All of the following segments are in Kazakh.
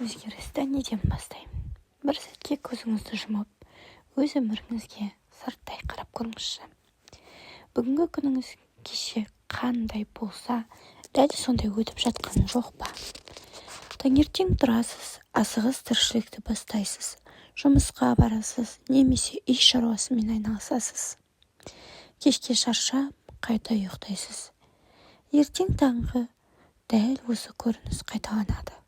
Өзгерісті неден бастаймын? Бір сәтке көзіңізді жұмып, өз өміріңізге сырттай қарап көріңізші. Бүгінгі күніңіз кеше қандай болса, дәл сондай өтіп жатқан жоқ па? Таңертең тұрасыз, асығыс тіршілікті бастайсыз, жұмысқа барасыз, немесе үй шаруасымен айналысасыз. Кешке шаршап, қайта ұйықтайсыз. Ертең таңғы дәл осы көрініс қайталанады.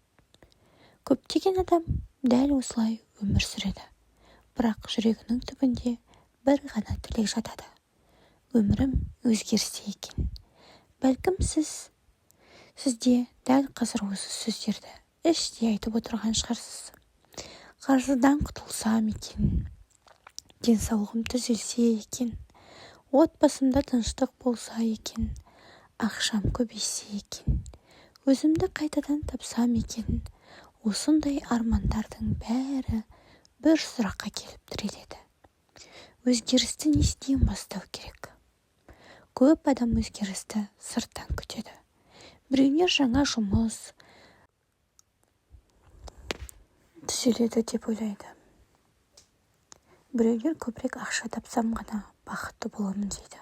Көптеген адам дәл осылай өмір сүреді. Бірақ жүрегінің түбінде бір ғана тілек жатады. Өмірім өзгерсе екен. Бәлкім сізде дәл қазір осы сөздерді іштей айтып отырған шығарсыз. Қарыздан құтылсам екен, денсаулығым түзелсе екен, отбасымда тыныштық болса екен, ақшам көбейсе екен, өзімді қайтадан тапсам екен. Осындай армандардың бәрі бір сұраққа келіп тіреледі. Өзгерісті несінен бастау керек? Көп адам өзгерісті сырттан күтеді. Біреулер жаңа жұмыс түзеледі деп ойлайды. Біреулер көбірек ақша тапсам ғана бақытты боламын дейді.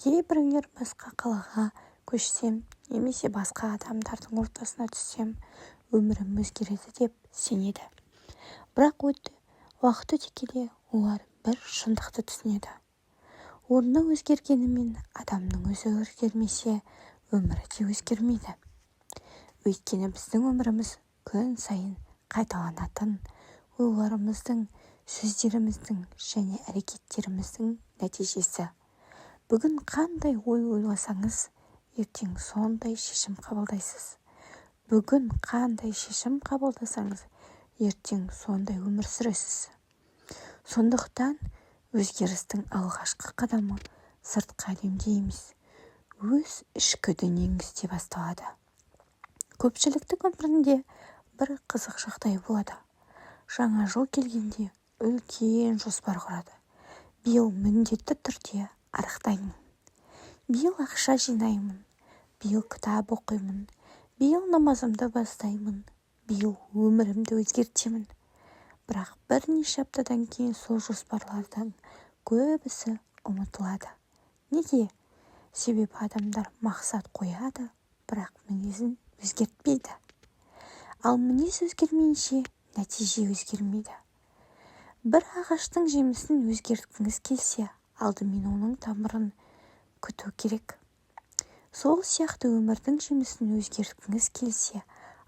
Кейбіреулер басқа қалаға көшсем, немесе басқа адамдардың ортасына түссем, өмірім өзгереді деп сенеді. Бірақ уақыт өте келе олар бір шындықты түсінеді. Орны өзгергенімен адамның өзі өзгермесе, өмірі де өзгермейді. Өйткені біздің өміріміз күн сайын қайталанатын ойларымыздың, сөздеріміздің және әрекеттеріміздің нәтижесі. Бүгін қандай ой ойласаңыз, ертең сондай шешім қабылдайсыз. Бүгін қандай шешім қабылдасаңыз, ертең сондай өмір сүресіз. Сондықтан өзгерістің алғашқы қадамы сыртқы әлемде емес, өз ішкі дүниеңізде басталады. Көпшіліктің өмірінде бір қызық жағдай болады. Жаңа жыл келгенде үлкен жоспар құрады. Биыл міндетті түрде арықтаймын. Биыл ақша жинаймын. Биыл кітап оқимын. Биыл намазымды бастаймын. Биыл өмірімді өзгертемін. Бірақ бірнеше аптадан кейін сол жоспарлардан көбісі ұмытылады. Неге? Себебі адамдар мақсат қояды, бірақ мінезін өзгертпейді. Ал мінез өзгермейінше нәтиже өзгермейді. Бір ағаштың жемісін өзгерткіңіз келсе, алдымен оның тамырын күту керек. Сол сияқты өмірдің жемісін өзгерткіңіз келсе,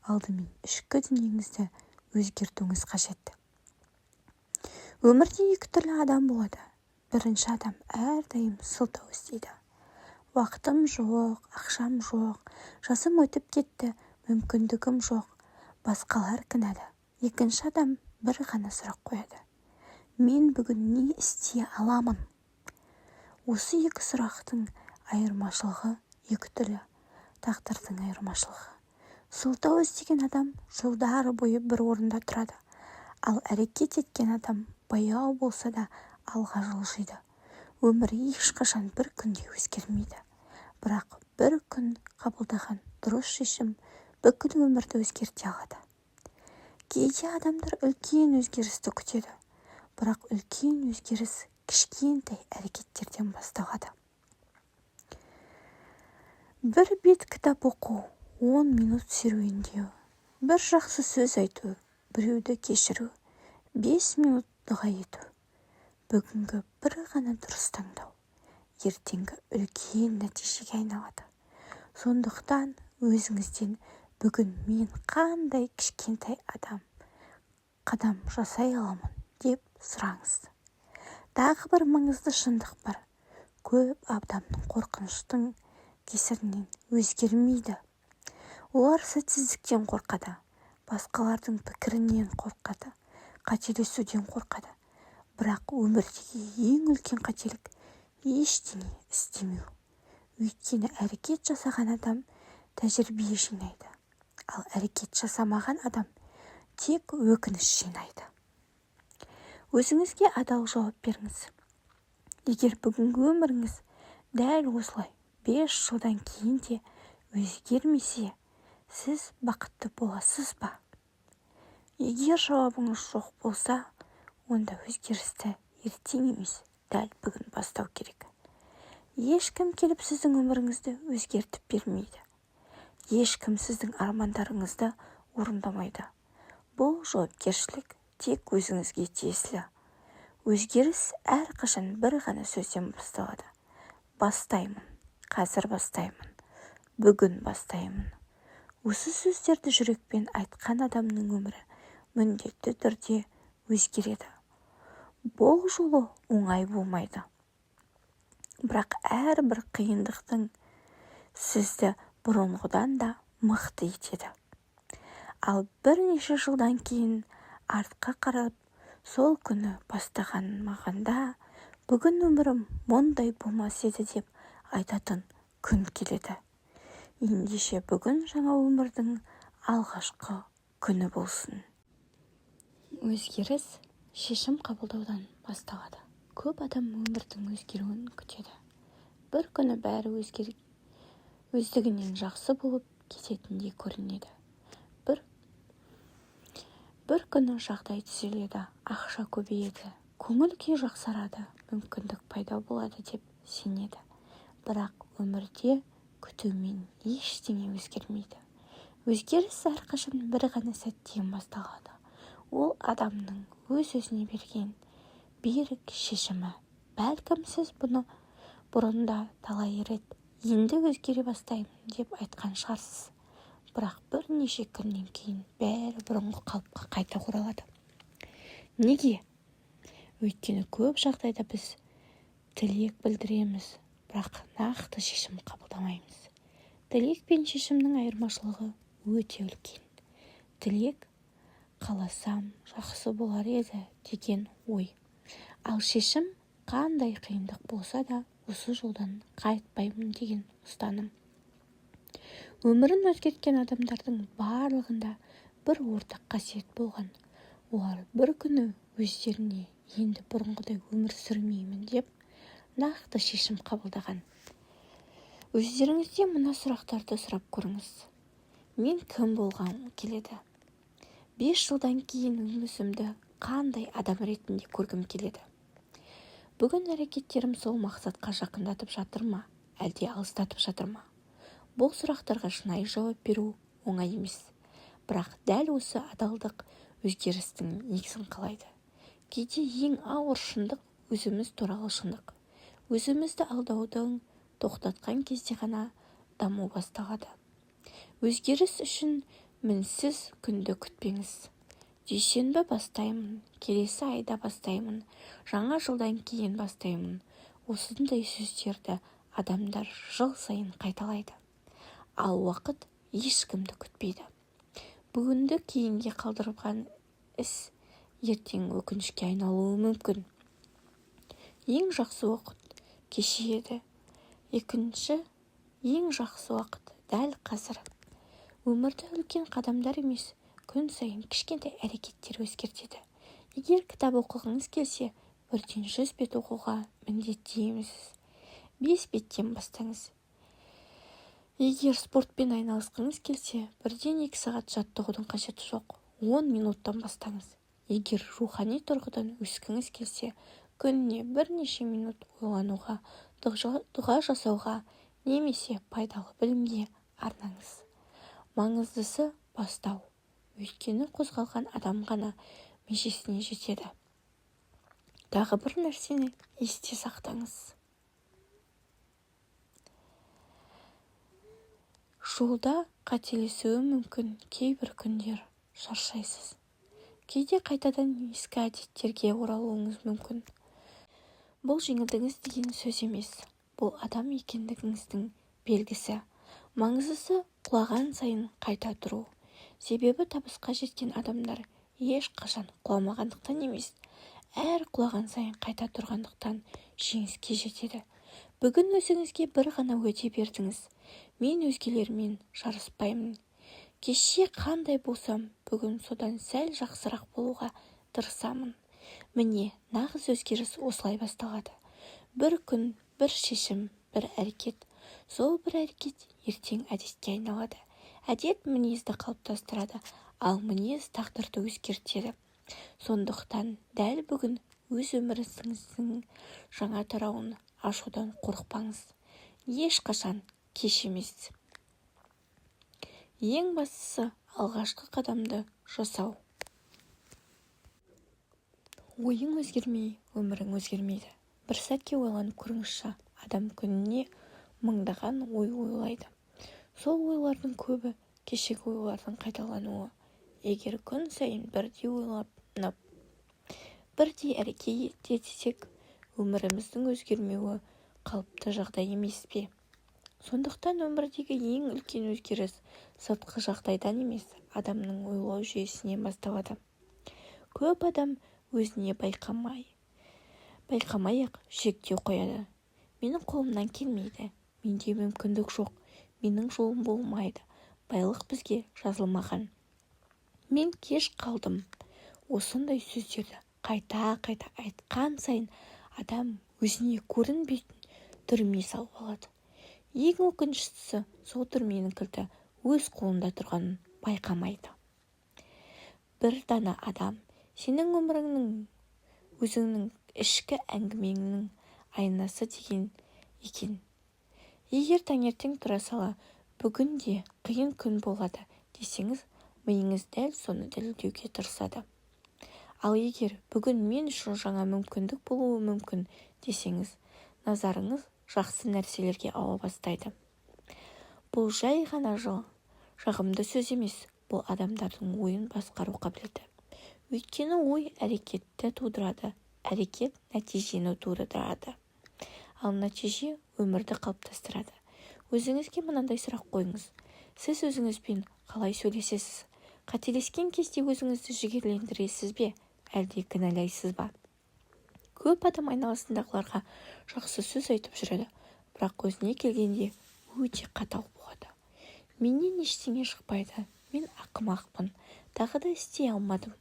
алдымен ішкі дүниеңізді өзгертуіңіз қажет. Өмірде екі түрлі адам болады. Бірінші адам әрдайым сылтау іздейді. Уақытым жоқ, ақшам жоқ, жасым өтіп кетті, мүмкіндігім жоқ, басқалар кінәлі. Екінші адам бір ғана сұрақ қояды. Мен бүгін не істей аламын? Осы екі сұрақтың айырмашылығы екі түрлі, тағдырдың айырмашылығы. Сылтау іздеген адам жылдар бойы бір орында тұрады, ал әрекет еткен адам баяу болса да алға жылжиды. Өмірі ешқашан бір күнде өзгермейді. Бірақ бір күн қабылдаған дұрыс шешім бүкіл өмірді өзгерте алады. Кейде адамдар үлкен өзгерісті күтеді, бірақ үлкен өзгеріс кішкентай әрекеттерден басталады. Бір бет кітап оқу, 10 минут серуендеу, бір жақсы сөз айту, біреуді кешіру, 5 минут дұға ету. Бүгінгі бір ғана дұрыс таңдау ертеңгі үлкен нәтижеге айналады. Сондықтан өзіңізден бүгін мен қандай кішкентай қадам жасай аламын деп сұраңыз. Тағы бір маңызды шындық бар. Көп адамның қорқыныштың кесірінен өзгермейді. Олар сәтсіздіктен қорқады, басқалардың пікірінен қорқады, қателесуден қорқады. Бірақ өмірдегі ең үлкен қателік ештеңе істемеу. Өйткені әрекет жасаған адам тәжірибе жинайды, ал әрекет жасамаған адам тек өкініш жинайды. Өзіңізге адал жауап беріңіз. Егер бүгінгі өміріңіз дәл осылай 5 жылдан кейін де өзгермесе, сіз бақытты боласыз ба? Егер жауабыңыз жоқ болса, онда өзгерісті ертең емес, дәл бүгін бастау керек. Ешкім келіп сіздің өміріңізді өзгертіп бермейді. Ешкім сіздің армандарыңызды орындамайды. Бұл жауапкершілік тек өзіңізге тиесілі. Өзгеріс әрқашан бір ғана сөзден басталады. Бастаймын, қазір бастаймын, бүгін бастаймын. Осы сөздерді жүрекпен айтқан адамның өмірі міндетті түрде өзгереді. Бұл жолы оңай болмайды. Бірақ әрбір қиындықтың сізді бұрынғыдан да мықты етеді. Ал бірнеше жылдан кейін артқа қарап, сол күні бастаған мағанда, бүгін өмірім мұндай болмас еді деп айтатын күн келеді. Ендеше бүгін жаңа өмірдің алғашқы күні болсын. Өзгеріс шешім қабылдаудан басталады. Көп адам өмірдің өзгеруін күтеді. Бір күні бәрі өздігінен жақсы болып кететіндей көрінеді. Бір күні жағдай түзеледі, ақша көбейеді, көңіл күй жақсарады, мүмкіндік пайда болады деп сенеді. Бірақ өмірде күтумен ештеңе өзгермейді. Өзгеріс әрқашан бір ғана сәттен басталады. Ол адамның өз-өзіне берген берік шешімі. Бәлкім сіз бұны бұрында талай рет енді өзгере бастаймын деп айтқан шығарсыз. Бірақ бірнеше күннен кейін бәрі бұрынғы қалыпқа қайта оралады. Неге? Өйткені көп жағдайда біз тілек білдіреміз, бірақ нақты шешім қабылдамаймыз. Тілек пен шешімнің айырмашылығы өте үлкен. Тілек қаласам жақсы болар еді деген ой. Ал шешім қандай қиындық болса да осы жолдан қайтпаймын деген ұстаным. Өмірін өзгерткен адамдардың барлығында бір ортақ қасиет болған. Олар бір күні өздеріне енді бұрынғыдай өмір сүрмеймін деп нақты шешім қабылдаған. Өздеріңізде мына сұрақтарды сұрап көріңіз. Мен кім болғым келеді? 5 жылдан кейін өзімді қандай адам ретінде көргім келеді? Бүгін әрекеттерім сол мақсатқа жақындатып жатыр ма, әлде алыстатып жатыр ма? Бұл сұрақтарға шынайы жауап беру оңай емес. Бірақ дәл осы адалдық өзгерістің негізін қалайды. Кейде ең ауыр шындық өзіміз туралы шындық. Өзімізді алдаудан тоқтатқан кезде ғана даму басталады. Өзгеріс үшін мінсіз күнді күтпеңіз. Дүйсенбі бастаймын, келесі айда бастаймын, жаңа жылдан кейін бастаймын. Осындай сөздерді адамдар жыл сайын қайталайды. Ал уақыт ешкімді күтпейді. Бүгінді кейінге қалдырған іс ертең өкінішке айналуы мүмкін. Ең жақсы уақыт кеше еді. Екінші, ең жақсы уақыт дәл қазір. Өмірді үлкен қадамдар емес, күн сайын кішкентай әрекеттер өзгертеді. Егер кітап оқығыңыз келсе, бірден 100 бет оқуға міндетті емессіз. 5 беттен бастаңыз. Егер спортпен айналысқыңыз келсе, бірден 2 сағат жаттығудың қажеті жоқ. 10 минуттан бастаңыз. Егер рухани тұрғыдан өскіңіз келсе, күніне бірнеше минут ойлануға, дұға жасауға немесе пайдалы білімге арнаңыз. Маңыздысы бастау. Өйткені қозғалған адам ғана межесіне жетеді. Тағы бір нәрсені есте сақтаңыз. Жолда қателесуі мүмкін, кейбір күндер шаршайсыз. Кейде қайтадан ескі әдеттерге оралуыңыз мүмкін. Бұл жеңілдіңіз деген сөз емес. Бұл адам екендігіңіздің белгісі. Маңыздысы құлаған сайын қайта тұру. Себебі табысқа жеткен адамдар ешқашан құламағандықтан емес, әр құлаған сайын қайта тұрғандықтан жеңіске жетеді. Бүгін өзіңізге бір ғана уәде бердіңіз. Мен өзгелермен жарыспаймын. Кеше қандай болсам, бүгін содан сәл жақсырақ болуға тырысамын. Міне, нағыз өзгеріс осылай басталады. Бір күн, бір шешім, бір әрекет. Сол бір әрекет ертең әдетке айналады. Әдет мінезді қалыптастырады, ал мінез тағдырды өзгертеді. Сондықтан дәл бүгін өз өміріңіздің жаңа тарауын ашудан қорықпаңыз. Ешқашан кеш емес. Ең бастысы алғашқы қадамды жасау. Ойың өзгермей, өмірің өзгермейді. Бір сәтке ойланып көріңізші, адам күніне мыңдаған ой ойлайды. Сол ойлардың көбі кешегі ойлардың қайталануы. Егер күн сайын бірдей ойланып, бірдей әрекет етсек, өміріміздің өзгермеуі қалыпты жағдай емес пе? Сондықтан өмірдегі ең үлкен өзгеріс сыртқы жағдайдан емес, адамның ойлау жүйесінен басталады. Көп адам өзіне байқамай-ақ шектеу қояды. Менің қолымнан келмейді, менде мүмкіндік жоқ, менің жолым болмайды, байлық бізге жазылмаған. Мен кеш қалдым. Осындай сөздерді қайта-қайта айтқан сайын адам өзіне көрінбейтін түрме салып алады. Ең өкініштісі, сол түрменің кілті өз қолында тұрғанын байқамайды. Бір дана адам сенің өміріңнің, өзіңнің ішкі әңгімеңнің айнасы деген екен. Егер таңертең тұра сала, бүгін де қиын күн болады десеңіз, миыңыз дәл соны дәлелдеуге тырысады. Ал егер бүгін мен үшін жаңа мүмкіндік болуы мүмкін десеңіз, назарыңыз жақсы нәрселерге ауа бастайды. Бұл жай ғана жағымды сөз емес, бұл адамдардың ойын басқару қабілеті. Өйткені ой әрекетті тудырады, әрекет нәтижені тудырады. Ал нәтиже өмірді қалыптастырады. Өзіңізге мынандай сұрақ қойыңыз. Сіз өзіңізбен қалай сөйлесесіз? Қателескен кезде өзіңізді жігерлендіресіз бе, әлде кінәлайсыз ба? Көп адам айналасындағыларға жақсы сөз айтып жүреді, бірақ өзіне келгенде өте қатал болады. Менен ештеңе шықпайды, мен ақымақпын, тағы да істей алмадым.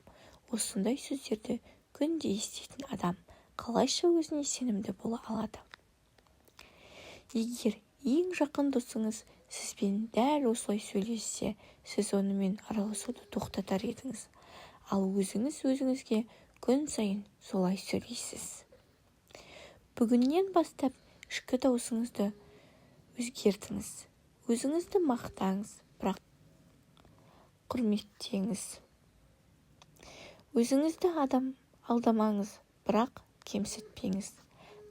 Осындай сөздерді күнде еститін адам қалайша өзіне сенімді бола алады? Егер ең жақын досыңыз сізбен дәл осылай сөйлессе, сіз онымен араласуды тоқтатар едіңіз. Ал өзіңізге күн сайын солай сөйлейсіз. Бүгіннен бастап ішкі даусыңызды өзгертіңіз. Өзіңізді мақтаңыз, бірақ құрметтеңіз. Өзіңізді алдамаңыз, бірақ кемсітпеңіз.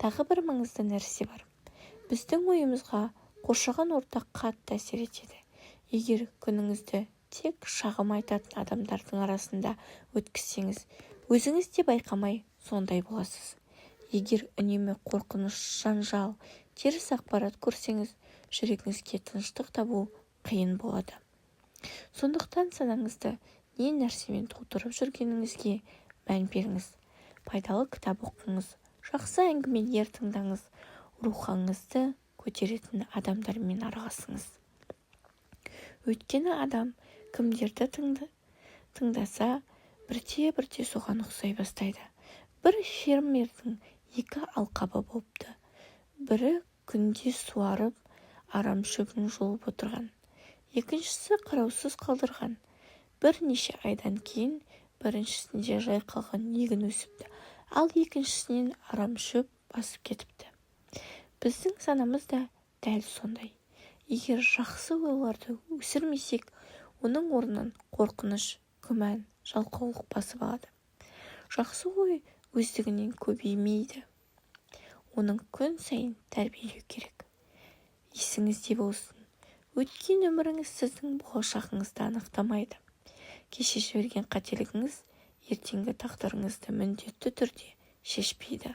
Тағы бір маңызды нәрсе бар. Біздің ойымызға қоршаған орта қатты әсер етеді. Егер күніңізді тек шағым айтатын адамдардың арасында өткізсеңіз, өзіңіз де байқамай сондай боласыз. Егер үнемі қорқыныш, жанжал, теріс ақпарат көрсеңіз, жүрегіңізге тыныштық табу қиын болады. Сондықтан санаңызды не нәрсемен толтырып жүргеніңізге мән беріңіз. Пайдалы кітап оқыңыз, жақсы әңгімелер тыңдаңыз, рухыңызды көтеретін адамдармен араласыңыз. Өйткені адам кімдерді тыңдаса, бірте-бірте соған ұқсай бастайды. Бір фермердің 2 алқабы болыпты. Бірі күнде суарып, арам шөбін жұлып отырған. Екіншісі қараусыз қалдырған. Бірнеше айдан кейін біріншісінде жайқалған егін өсіпті, ал екіншісінен арам шөп басып кетіпті. Біздің санамыз да дәл сондай. Егер жақсы ойларды өсірмесек, оның орнын қорқыныш, күмән, жалқаулық басып алады. Жақсы ой өздігінен көбеймейді. Оның күн сайын тәрбиелеу керек. Есіңізде болсын, өткен өміріңіз сіздің болашағыңызды анықтамайды. Кеше жіберген қателігіңіз ертеңгі тағдырыңызды міндетті түрде шешпейді.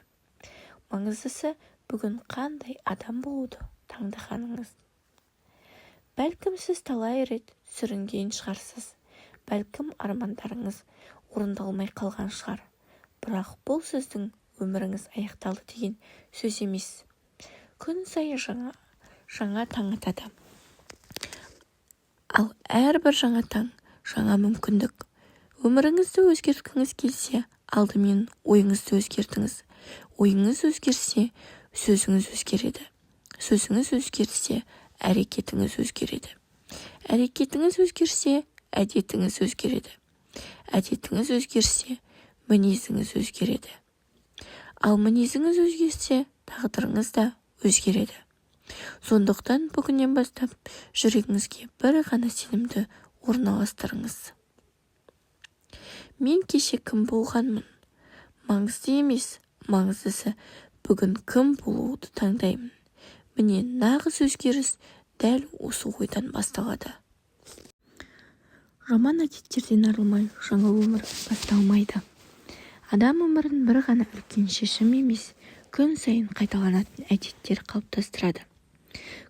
Маңыздысы бүгін қандай адам болуды таңдағаныңыз. Бәлкім сіз талай рет сүрінген шығарсыз. Бәлкім армандарыңыз орындалмай қалған шығар. Бірақ бұл сіздің өміріңіз аяқталды деген сөз емес. Күн сайын жаңа таң атады. Ал әрбір жаңа таң жаңа мүмкіндік. Өміріңізді өзгерткіңіз келсе, алдымен ойыңызды өзгертіңіз. Ойыңыз өзгерсе, сөзіңіз өзгереді. Сөзіңіз өзгерсе, әрекетіңіз өзгереді. Әрекетіңіз өзгерсе, әдетіңіз өзгереді. Әдетіңіз өзгерсе, мінезіңіз өзгереді. Ал мінезіңіз өзгерсе, тағдырыңыз да өзгереді. Сондықтан бүгіннен бастап жүрегіңізге бір ғана сенімді орналастырыңыз. Мен кеше кім болғанмын? Маңызды емес, маңыздысы бүгін кім болуды таңдаймын. Міне нағыз өзгеріс дәл осы ойдан басталады. Жаман әдеттерден арылмай жаңа өмір басталмайды. Адам өмірін бір ғана үлкен шешім емес, күн сайын қайталанатын әдеттер қалыптастырады.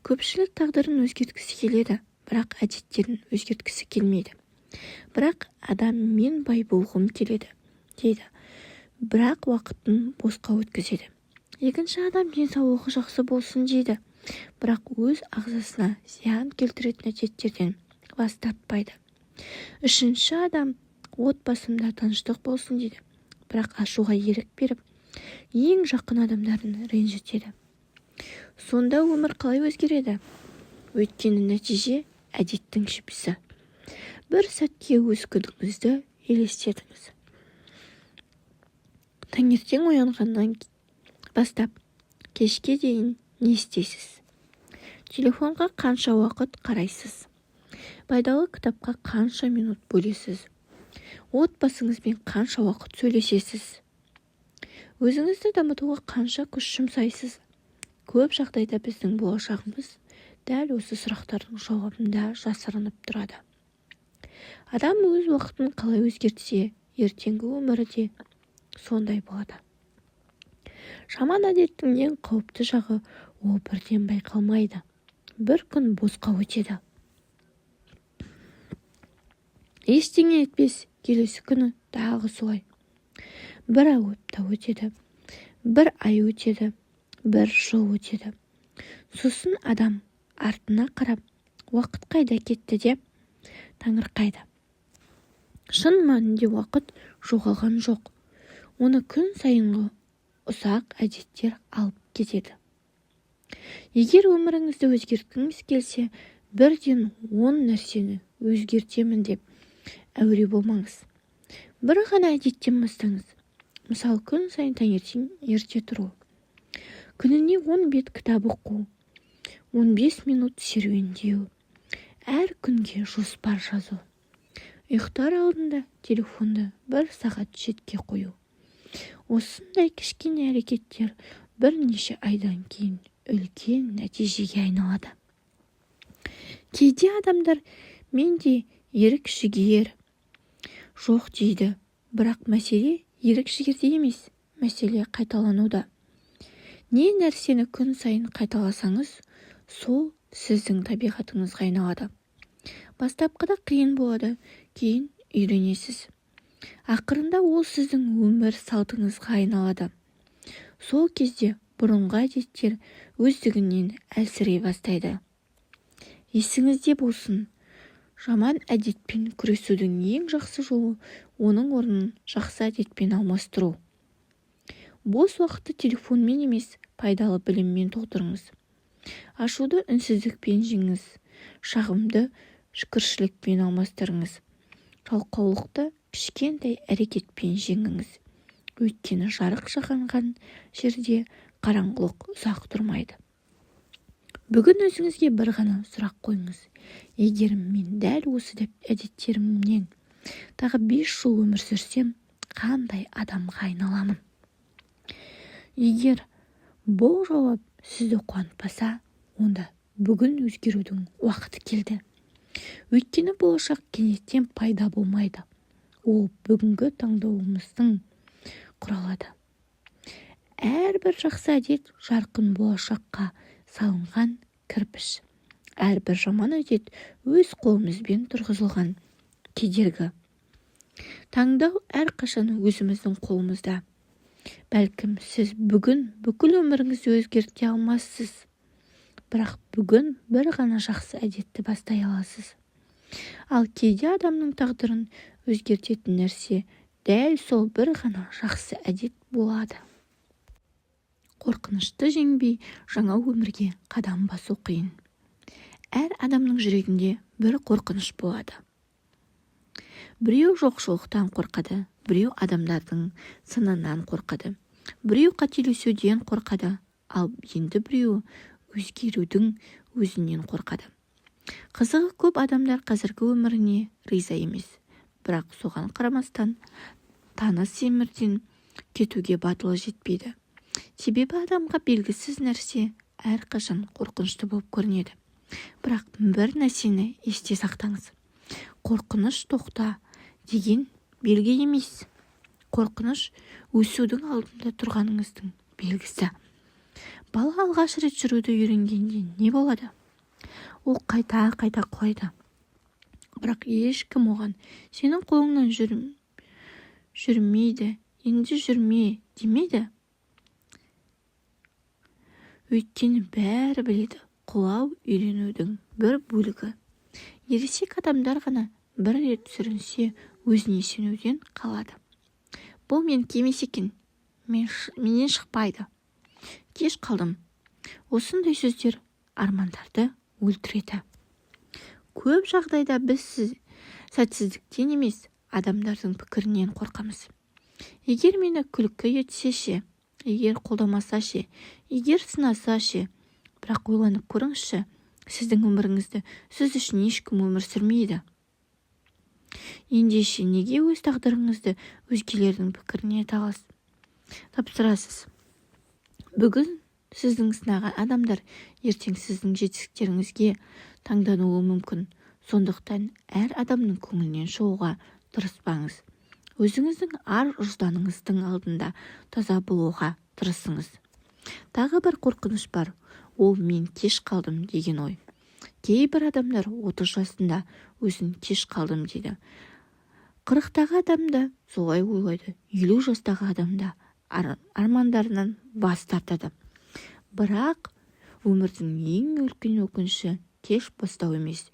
Көпшілік тағдырын өзгерткісі келеді, бірақ әдеттерін өзгерткісі келмейді. Бірақ адам мен бай болғым келеді, дейді. Бірақ уақытын босқа өткізеді. Екінші адам денсаулығы жақсы болсын дейді, бірақ өз ағзасына зиян келтіретін әдеттерден бас тартпайды. Үшінші адам отбасымда тыныштық болсын дейді, бірақ ашуға ерік беріп, ең жақын адамдарын ренжітеді. Сонда өмір қалай өзгереді? Өйткені нәтиже әдеттің жемісі. Бір сәтке өз күніңізді елестетіңіз. Таңертең оянғаннан бастап кешке дейін не істейсіз? Телефонға қанша уақыт қарайсыз? Пайдалы кітапқа қанша минут бөлесіз? Отбасыңызбен қанша уақыт сөйлесесіз? Өзіңізді дамытуға қанша күш жұмсайсыз? Көп жағдайда біздің болашағымыз дәл осы сұрақтардың жауабында жасырынып тұрады. Адам өз уақытын қалай өзгертсе, ертеңгі өмірі де сондай болады. Жаман әдеттің ең қауіпті жағы ол бірден байқалмайды. Бір күн босқа өтеді. Ештеңе етпес, келесі күні тағы солай. Бір апта өтеді, бір ай өтеді, бір жыл өтеді. Сосын адам артына қарап, уақыт қайда кетті деп таңырқайды. Шын мәнінде уақыт жоғалған жоқ. Оны күн сайынғы ұсақ әдеттер алып кетеді. Егер өміріңізді өзгерткіңіз келсе, бірден 10 нәрсені өзгертемін деп әуре болмаңыз. Бір ғана әдеттен бастаңыз. Мысалы, күн сайын таңертең ерте тұру. Күніне 10 бет кітап оқу. 15 минут серуендеу. Әр күнге жоспар жазу. Ұйықтар алдында телефонды 1 сағат шетке қою. Осындай кішкене әрекеттер бірнеше айдан кейін үлкен нәтижеге айналады. Кейде адамдар менде ерік-жігер жоқ дейді, бірақ мәселе ерік-жігерде емес, мәселе қайталануда. Не нәрсені күн сайын қайталасаңыз, сол сіздің табиғатыңызға айналады. Бастапқыда қиын болады, кейін үйренесіз. Ақырында ол сіздің өмір салтыңызға айналады. Сол кезде бұрынғы әдеттер өздігінен әлсірей бастайды. Есіңізде болсын, жаман әдетпен күресудің ең жақсы жолы оның орнын жақсы әдетпен алмастыру. Бос уақытты телефонмен емес, пайдалы біліммен толтырыңыз. Ашуды үнсіздікпен жеңіңіз, шағымды шүкіршілікпен алмастырыңыз. Жалқаулықты кішкентай әрекетпен жеңіңіз. Өйткені жарық жағанған жерде қараңғылық ұзақ тұрмайды. Бүгін өзіңізге бір ғана сұрақ қойыңыз. Егер мен дәл осы әдеттерімнен тағы 5 жыл өмір сүрсем, қандай адамға айналамын? Егер бұл жауап сізді қуантпаса, онда бүгін өзгерудің уақыты келді. Өйткені болашақ кенеттен пайда болмайды. Ол бүгінгі таңдауымыздың құралады. Әрбір жақсы әдет жарқын болашаққа салынған кірпіш. Әрбір жаман әдет өз қолымызбен тұрғызылған кедергі. Таңдау әрқашан өзіміздің қолымызда. Бәлкім сіз бүгін бүкіл өміріңізді өзгерте алмассыз, бірақ бүгін бір ғана жақсы әдетті бастай аласыз. Ал кейде адамның тағдырын өзгертетін нәрсе дәл сол бір ғана жақсы әдет болады. Қорқынышты жеңбей жаңа өмірге қадам басу қиын. Әр адамның жүрегінде бір қорқыныш болады. Біреу жоқшылықтан қорқады, біреу адамдардың сынынан қорқады, біреу қателесуден қорқады, ал енді біреу өзгерудің өзінен қорқады. Қызығы, көп адамдар қазіргі өміріне риза емес, бірақ соған қарамастан таныс өмірден кетуге батылы жетпейді. Себебі адамға белгісіз нәрсе әрқашан қорқынышты болып көрінеді. Бірақ бір нәрсені есте сақтаңыз. Қорқыныш тоқта деген белгі емес. Қорқыныш өсудің алдында тұрғаныңыздың белгісі. Бала алғаш рет жүруді үйренгенде не болады? Ол қайта құлайды. Бірақ ешкім оған сенің қолыңнан жүрмейді, енді жүрме демейді. Өйткені бәрі біледі, құлау үйренудің бір бөлігі. Ересек адамдар ғана бір рет сүрінсе өзіне сенуден қалады. Бұл мен кемес екен, менен шықпайды. Кеш қалдым. Осындай сөздер армандарды өлтіреді. Көп жағдайда біз сәтсіздіктен емес, адамдардың пікірінен қорқамыз. Егер мені күлкі етсе ше, егер қолдамаса ше, егер сынаса ше. Бірақ ойланып көріңізші, сіздің өміріңізді сіз үшін ешкім өмір сүрмейді. Ендеше неге өз тағдырыңызды өзгелердің пікіріне тапсырасыз? Бүгін сіздің сынаған адамдар ертең сіздің жетістіктеріңізге таңдануы мүмкін. Сондықтан әр адамның көңілінен шығуға тырыспаңыз. Өзіңіздің ар-ұжданыңыздың алдында таза болуға тырысыңыз. Тағы бір қорқыныш бар. Ол мен кеш қалдым деген ой. Кейбір адамдар 30 жасында өзін кеш қалдым дейді. 40-тағы адамда солай ойлайды. 50 жастағы адамда армандарынан бас тартады. Бірақ өмірдің ең үлкен өкініші кеш бастау емес.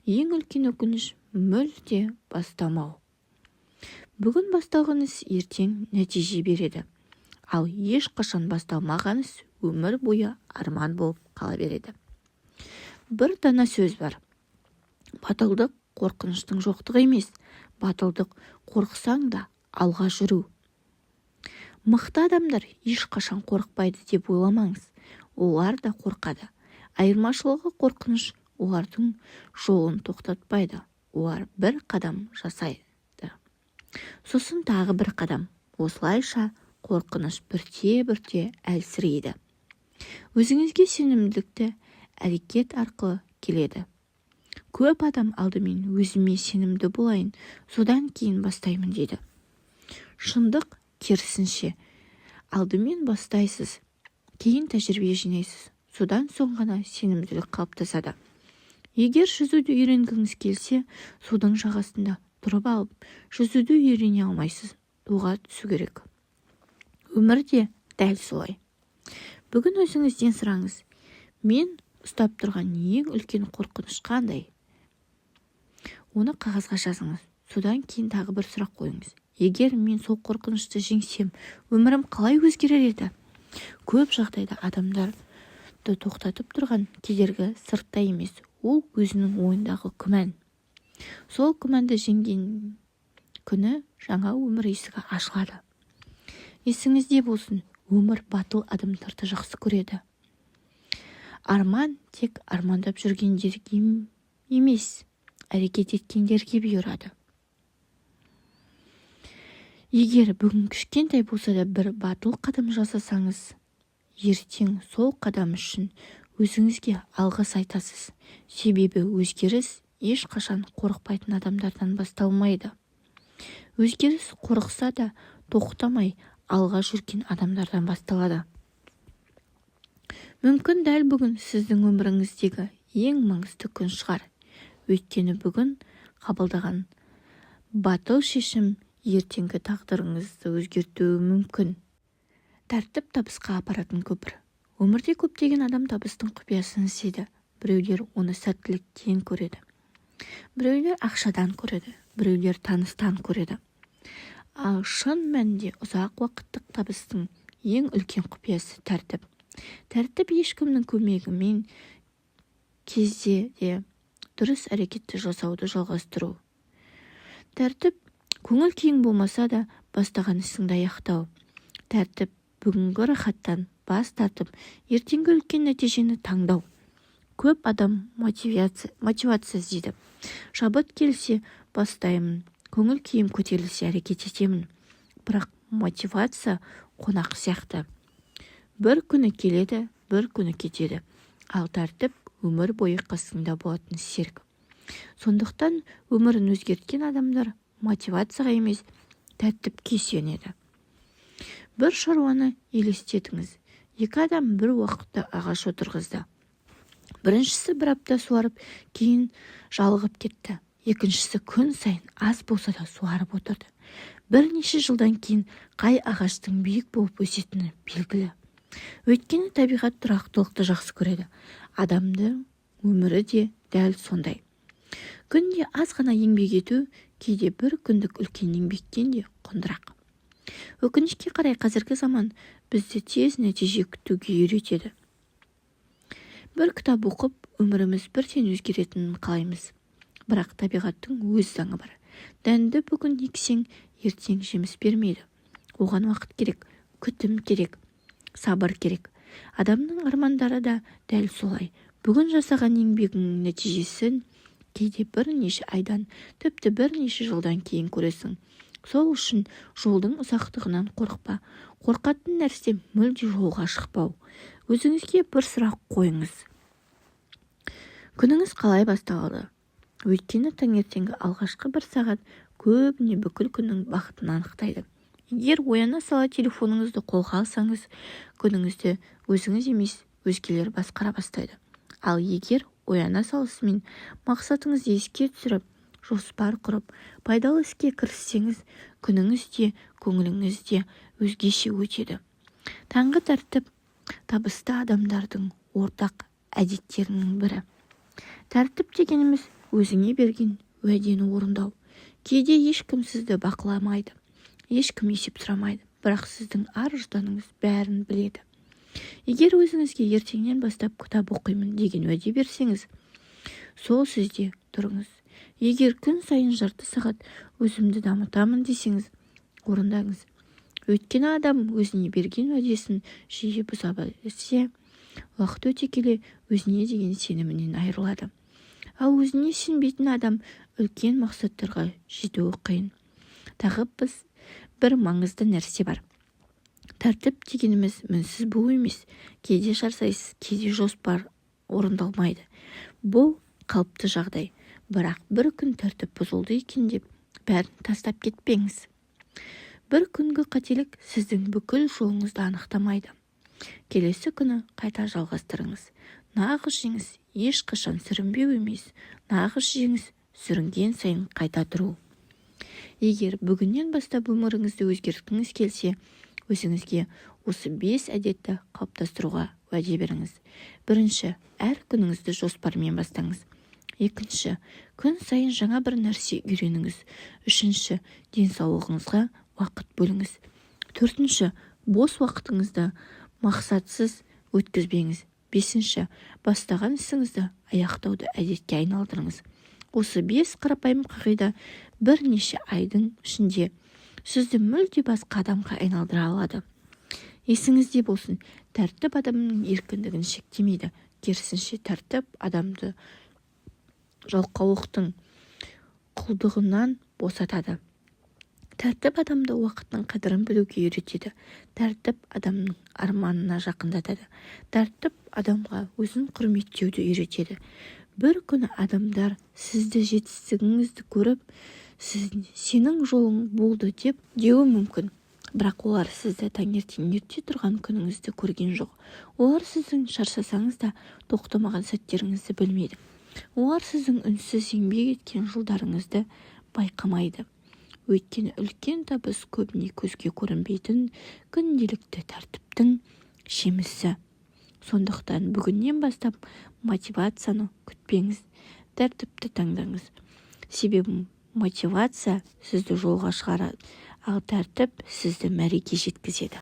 Ең үлкен өкініш мүлде бастамау. Бүгін басталған іс ертең нәтиже береді. Ал ешқашан басталмаған іс өмір бойы арман болып қала береді. Бір дана сөз бар. Батылдық қорқыныштың жоқтығы емес, батылдық қорықсаң да алға жүру. Мықты адамдар ешқашан қорықпайды деп ойламаңыз. Олар да қорқады. Айырмашылығы қорқыныш олардың жолын тоқтатпайды. Олар бір қадам жасайды. Сосын тағы бір қадам. Осылайша қорқыныш бірте-бірте әлсірейді. Өзіңізге сенімділікті әрекет арқылы келеді. Көп адам алдымен өзіме сенімді болайын, содан кейін бастаймын дейді. Шындық керісінше. Алдымен бастайсыз, кейін тәжірибе жинайсыз. Содан соң ғана сенімділік қалыптасады. Егер жүзуді үйренгіңіз келсе, судың жағасында тұрып алып, жүзуді үйрене алмайсыз. Суға түсу керек. Өмірде дәл солай. Бүгін өзіңізден сұраңыз. Мен ұстап тұрған ең үлкен қорқыныш қандай? Оны қағазға жазыңыз. Содан кейін тағы бір сұрақ қойыңыз. Егер мен сол қорқынышты жеңсем, өмірім қалай өзгерер еді? Көп жағдайда адамдарды тоқтатып тұрған кедергі сыртта емес, ол өзінің ойындағы күмән. Сол күмәнді жеңген күні жаңа өмір есігі ашылады. Есіңізде болсын, өмір батыл адамдарды жақсы көреді. Арман тек армандап жүргендерге емес, әрекет еткендерге бұйырады. Егер бүгін кішкентай болса да бір батыл қадам жасасаңыз, ертең сол қадам үшін өзіңізге алғыс айтасыз. Себебі өзгеріс ешқашан қорықпайтын адамдардан басталмайды. Өзгеріс қорықса да тоқтамай алға жүрген адамдардан басталады. Мүмкін дәл бүгін сіздің өміріңіздегі ең маңызды күн шығар. Өйткені бүгін қабылдаған батыл шешім ертеңгі тағдырыңызды өзгертуі мүмкін. Тәртіп табысқа апаратын көпір. Өмірде көптеген адам табыстың құпиясын іздейді. Біреулер оны сәттіліктен көреді. Біреулер ақшадан көреді. Біреулер таныстан көреді. Ал шын мәнінде ұзақ уақыттық табыстың ең үлкен құпиясы тәртіп. Тәртіп ешкімнің көмегімен кезде де дұрыс әрекетті жасауды жалғастыру. Тәртіп көңіл күйің болмаса да бастаған ісіңді аяқтау. Тәртіп бүгінгі рахаттан бас тартып, ертеңгі үлкен нәтижені таңдау. Көп адам мотивация іздейді. Шабыт келсе бастаймын, көңіл күйім көтерілсе әрекет етемін. Бірақ мотивация қонақ сияқты. Бір күні келеді, бір күні кетеді. Ал тәртіп өмір бойы қасыңда болатын серік. Сондықтан өмірін өзгерткен адамдар мотивацияға емес, тәртіпке сүйенеді. Бір шаруаны елестетіңіз. Екі адам бір уақытта ағаш отырғызды. Біріншісі бір апта суарып, кейін жалығып кетті. Екіншісі күн сайын аз болса да суарып отырды. Бірнеше жылдан кейін қай ағаштың биік болып өсетіні белгілі. Өйткені табиғат тұрақтылықты жақсы көреді. Адамның өмірі де дәл сондай. Күнде аз ғана еңбек ету кейде бір күндік үлкен еңбектен де құндырақ. Өкінішке қарай қазіргі заман бізді тез нәтиже күтуге үйретеді. Бір кітап оқып, өміріміз бірден өзгеретінін қалаймыз. Бірақ табиғаттың өз заңы бар. Дәнді бүгін ексең, ертең жеміс бермейді. Оған уақыт керек, күтім керек, сабыр керек. Адамның армандары да дәл солай. Бүгін жасаған еңбегінің нәтижесін кейде бірнеше айдан, тіпті бірнеше жылдан кейін көресің. Сол үшін жолдың ұзақтығынан қорықпа. Қорқатын нәрсе мүлде жолға шықпау. Өзіңізге бір сұрақ қойыңыз. Күніңіз қалай басталады? Өйткені таңертеңгі алғашқы бір сағат көбіне бүкіл күннің бақытын анықтайды. Егер ояна сала телефоныңызды қолға алсаңыз, күніңізді өзіңіз емес, өзгелер басқара бастайды. Ал егер ояна салысымен мақсатыңызды еске түсіріп, жоспар құрып, пайдалы іске кіріссеңіз, күніңіз де, көңіліңіз де өзгеше өтеді. Таңғы тәртіп табысты адамдардың ортақ әдеттерінің бірі. Тәртіп дегеніміз өзіңе берген уәдені орындау. Кейде ешкім сізді бақыламайды, ешкім есеп сұрамайды, бірақ сіздің ар-ұжданыңыз бәрін біледі. Егер өзіңізге ертеңнен бастап кітап оқимын деген уәде берсеңіз, сол сөзде тұрыңыз. Егер күн сайын жарты сағат өзімді дамытамын десеңіз, орындаңыз. Өйткені адам өзіне берген уәдесін жиі бұза берсе, уақыт өте келе өзіне деген сенімінен айырылады. Ал өзіне сенбейтін адам үлкен мақсаттарға жетуі қиын. Тағы бір маңызды нәрсе бар. Тәртіп дегеніміз мінсіз болу емес. Кейде шаршайсыз, кейде жоспар орындалмайды. Бұл қалыпты жағдай. Бірақ бір күн тәртіп бұзылды екен деп бәрін тастап кетпеңіз. Бір күнгі қателік сіздің бүкіл жолыңызды анықтамайды. Келесі күні қайта жалғастырыңыз. Нағыз жеңіс ешқашан сүрінбеу емес. Нағыз жеңіс сүрінген сайын қайта тұру. Егер бүгіннен бастап өміріңізді өзгерткіңіз келсе, өзіңізге осы 5 әдетті қалыптастыруға уәде беріңіз. Бірінші, әр күніңізді жоспармен бастаңыз. Екінші, күн сайын жаңа бір нәрсе үйреніңіз. Үшінші, денсаулығыңызға уақыт бөліңіз. Төртінші, бос уақытыңызды мақсатсыз өткізбеңіз. Бесінші, бастаған ісіңізді аяқтауды әдетке айналдырыңыз. Осы 5 қарапайым қағида бірнеше айдың ішінде сізді мүлде басқа адамға айналдыра алады. Есіңізде болсын, тәртіп адамның еркіндігін шектемейді. Керісінше тәртіп адамды жалқаулықтың құлдығынан босатады. Тәртіп адамды уақыттың қадірін білуге үйретеді. Тәртіп адамның арманына жақындатады. Тәртіп адамға өзін құрметтеуді үйретеді. Бір күні адамдар сізді жетістігіңізді көріп, сенің жолың болды деп деуі мүмкін. Бірақ олар сізді таңертең ерте тұрған күніңізді көрген жоқ. Олар сіздің шаршасаңыз да тоқтамаған сәттеріңізді білмейді. Олар сіздің үнсіз еңбек еткен жылдарыңызды байқамайды. Өйткені үлкен табыс көбіне көзге көрінбейтін күнделікті тәртіптің жемісі. Сондықтан бүгіннен бастап мотивацияны күтпеңіз, тәртіпті таңдаңыз. Себебі мотивация сізді жолға шығарады, ал тәртіп сізді мәреге жеткізеді.